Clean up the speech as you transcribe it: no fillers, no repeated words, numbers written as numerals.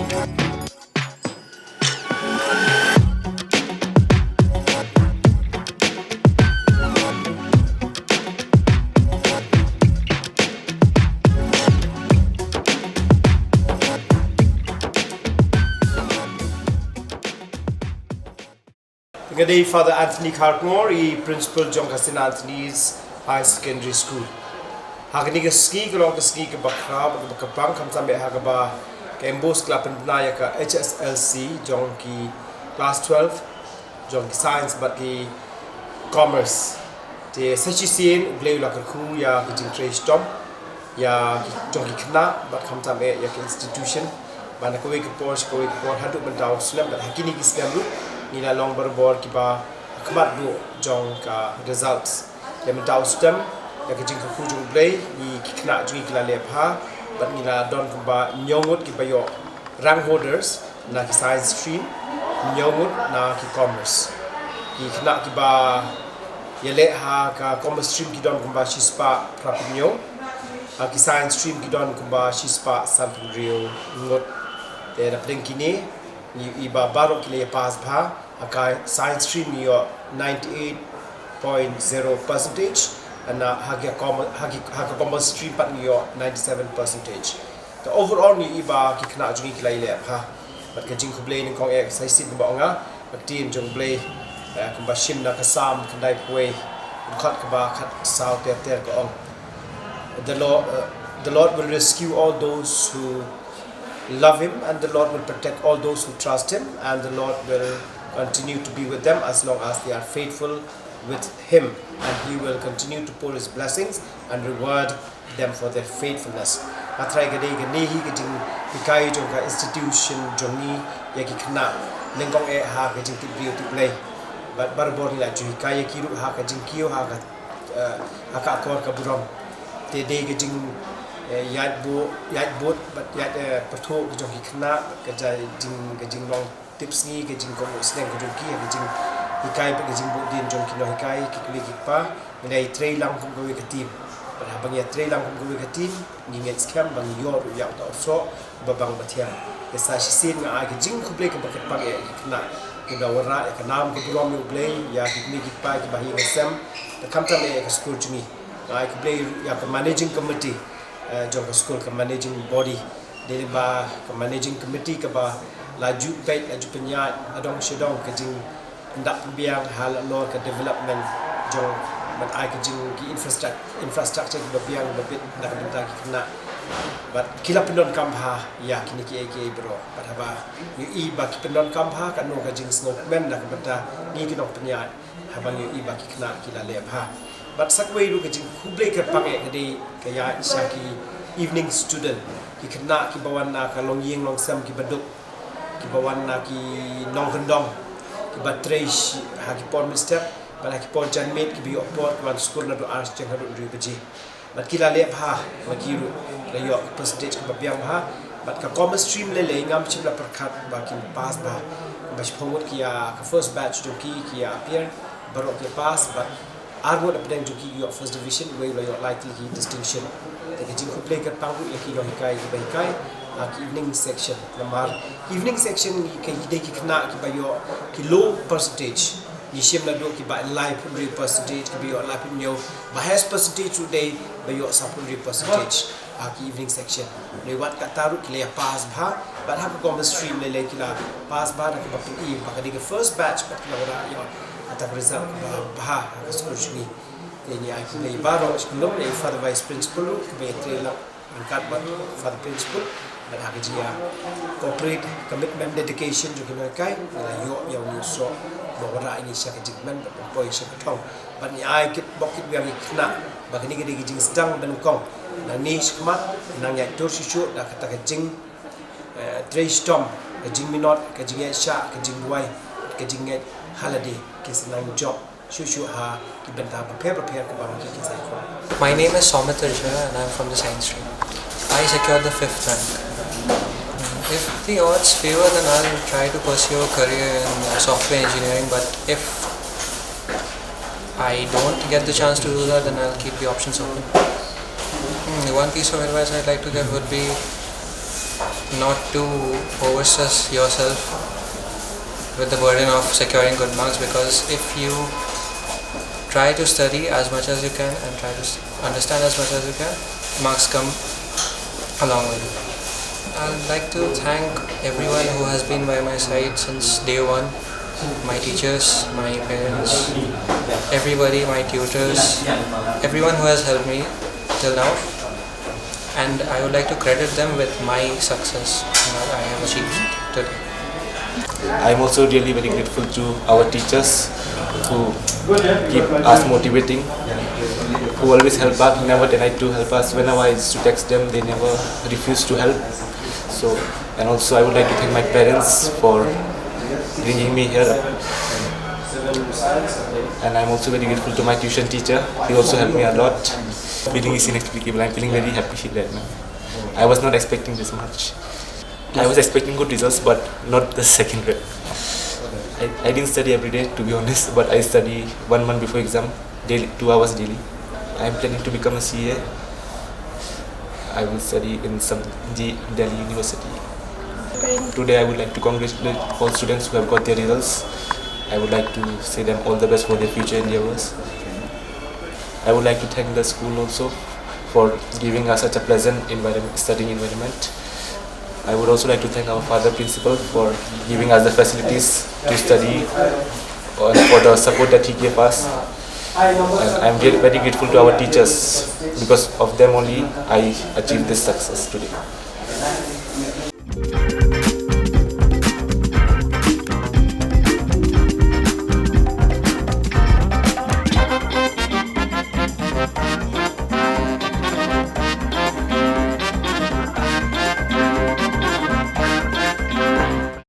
Good day, Father Anthony Khur, Principal John Khasinews High Secondary School. Hagniga ski galong ski ke bakrab ke bakapang kam sampai hagaba ke embos club penaya ke Hsslc jong ki class 12 jong ki science but ki commerce. Te sachisian ubleu la Khur ya ki jing trace tom ya jong ki kena but kam sampai ya ki institution bana ko ke Porsche hadu bentau slam but hakini ki slam nila long berbor kiba kemat du jong ka results le mentau stem ya ke jing Khur jong play ni kena jui kila le pha but nila don kumba Ngut ki bayo rank holders na ki science stream Ngut na ki commerce ki kena kiba yele ha ka commerce stream ki don kumba shispa prapinyo ki science stream ki don kumba shispa samprio ngot te na kini ni iba baro kile pass bha akai science stream yo 98.0% and hagi commerce stream pat yo 97%. The overall ni iba ki kena jungi kila ile ha but ka jing kublay ni kong ek sai sit ba nga baktin jong blay kumba shim na kasam kandai pwe khat ka ba khat saw ter ko ong the Lord will rescue all those who love him, and the Lord will protect all those who trust him, and the Lord will continue to be with them as long as they are faithful with him, and he will continue to pour his blessings and reward them for their faithfulness. Atrai gade gani hi gajing hikai jong ka institution jongi yaki kena lengkong ha gajing tibrio to play but barbor ni la ju hikai kiru ha gajing kio ha ka akor ka burom te de gajing yat bot but yat pertho ke jong hikna ke jing long tips ni ke jing ko sneng ke jong ki ke jing hikai ke jing bot din jong kino hikai ki kli ki pa ngai trei lang kum ko ke tim but bang ya trei lang kum ko ke tim ni nget scam bang yo ya ta so ba bang bathiam ke sa shi sin nga ke jing ku ble ke baket pa ke hikna ke da wara ke nam ke burom yo ble ya ki kli ki pa ki ba hi ngesam the kamta le ke school juni ai ke ble ya ke managing committee jong school ke managing body dari ba ke managing committee ke ba laju baik laju penyat adong shedong ke jing ndak biang hal lor ke development jong but ai ke jing ki infrastructure ke biang bebit nak benda ki kena but kila pendon kampha ya kini ki bro but haba yu i ba ki pendon kampha kan no ke jing snowman nak benda ni ki nok penyat haba yu i ba ki kena kila le ha but sakway ru ke jing kuble ke pange ke ke ya shaki evening student ki kena ki bawan na ka long ying long sam ki baduk ki bawan na ki nong hendong ki batreish ha ki pon step bala ki pon janmet ki bi opor wan school na do ars jeng hadu ri beji but ki la le pha ma ki ru le yo percentage ki babiang ha but ka commerce stream le ngam chim la perkhat ba ki pass ba ba phomot ki ya ka first batch jo ki ya appear barok ki pass but arwot apdeng jo ki yo first division we lo yo likely ki distinction te ki jing ko play kat pangu ya ki lo hikai ki baikai ki evening section lamar evening section ki de ki kena ki ba yo ki low percentage ni shim la do ki ba live 100% ki bi yo live nyo ba has percentage today ba yo 100% ki evening section le wat ka taru ki le pass bha ba ha ko stream le ki la pass ba ka ba pi ba ka de first batch ba ki la yo ata result bah school ni ni ai play baro school le father vice principal ke trela angkat ba father principal dan hajia corporate commitment dedication juga kai la yo yo ni so bora ini sya commitment boy sya thong ban ni ai kit bokit yang kena ba ni ke jing sedang dan kong na ni skmat nang ya tor shu da kata ke jing trace tom ke jing minot ke jing sya ke jing duai ke jing holiday kisenang job shushu ha ki benta prepare ke bang ki kisai ko. My name is Somit and I'm from the science stream. I secured the 5th rank. If the odds favor, then I'll try to pursue a career in software engineering, but if I don't get the chance to do that, then I'll keep the options open. One piece of advice I'd like to give would be not to overstress yourself with the burden of securing good marks, because if you try to study as much as you can and try to understand as much as you can, marks come along with it. I'd like to thank everyone who has been by my side since day one. My teachers, my parents, everybody, my tutors, everyone who has helped me till now. And I would like to credit them with my success that I have achieved today. I'm also really very grateful to our teachers who keep us motivating, who always help us, never denied to help us. Whenever I used to text them, they never refused to help. So, and also I would like to thank my parents for bringing me here. And I'm also very grateful to my tuition teacher. He also helped me a lot. Feeling is inexplicable. I'm feeling very happy right now. I was not expecting this much. I was expecting good results, but not the second grade. I didn't study every day, to be honest, but I study 1 month before exam, daily, 2 hours daily. I'm planning to become a CA. I will study in some Delhi University. Today I would like to congratulate all students who have got their results. I would like to say them all the best for their future endeavors. I would like to thank the school also for giving us such a pleasant studying environment. I would also like to thank our father principal for giving us the facilities to study and for the support that he gave us. And I'm very grateful to our teachers. Because of them only I achieved this success today.